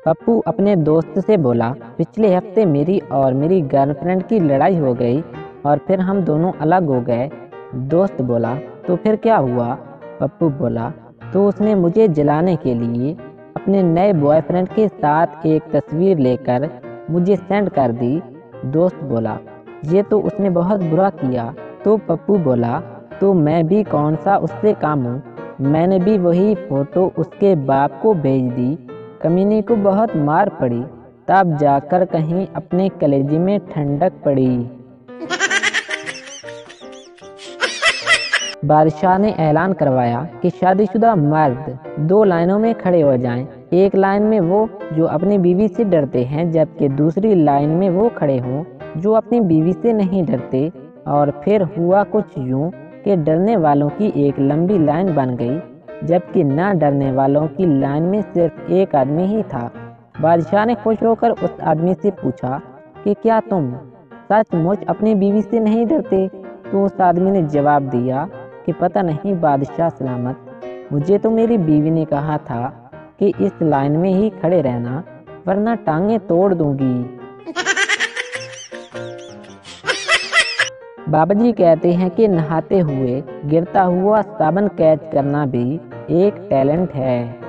पप्पू अपने दोस्त से बोला, पिछले हफ्ते मेरी और मेरी गर्लफ्रेंड की लड़ाई हो गई और फिर हम दोनों अलग हो गए। दोस्त बोला, तो फिर क्या हुआ? पप्पू बोला, तो उसने मुझे जलाने के लिए अपने नए बॉयफ्रेंड के साथ एक तस्वीर लेकर मुझे सेंड कर दी। दोस्त बोला, ये तो उसने बहुत बुरा किया। तो पप्पू बोला, तो मैं भी कौन सा उससे कम हूँ, मैंने भी वही फोटो उसके बाप को भेज दी। कमीने को बहुत मार पड़ी, तब जाकर कहीं अपने कलेजे में ठंडक पड़ी। बादशाह ने ऐलान करवाया कि शादीशुदा मर्द 2 लाइनों में खड़े हो जाएं। एक लाइन में वो जो अपनी बीवी से डरते हैं, जबकि दूसरी लाइन में वो खड़े हों जो अपनी बीवी से नहीं डरते। और फिर हुआ कुछ यूं कि डरने वालों की एक लंबी लाइन बन गई, जबकि ना डरने वालों की लाइन में सिर्फ एक आदमी ही था। बादशाह ने खुश होकर उस आदमी से पूछा कि क्या तुम सचमुच अपनी बीवी से नहीं डरते? तो उस आदमी ने जवाब दिया कि पता नहीं बादशाह सलामत, मुझे तो मेरी बीवी ने कहा था कि इस लाइन में ही खड़े रहना, वरना टांगे तोड़ दूंगी। बाबा जी कहते हैं कि नहाते हुए गिरता हुआ साबन कैच करना भी एक टैलेंट है।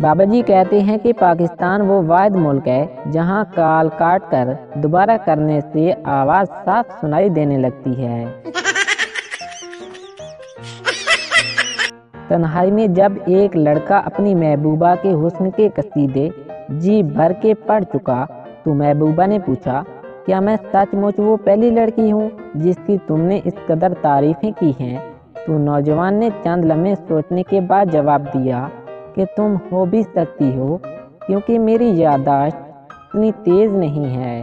बाबा जी कहते हैं कि पाकिस्तान वो वाहिद मुल्क है जहां काल काट कर दोबारा करने से आवाज साफ सुनाई देने लगती है। तन्हाई में जब एक लड़का अपनी महबूबा के हुस्न के कसीदे जी भर के पढ़ चुका, तो महबूबा ने पूछा, क्या मैं सचमुच वो पहली लड़की हूँ जिसकी तुमने इस कदर तारीफें की हैं? तो नौजवान ने चंद लम्हे सोचने के बाद जवाब दिया कि तुम हो भी सकती हो, क्योंकि मेरी याददाश्त इतनी तेज नहीं है।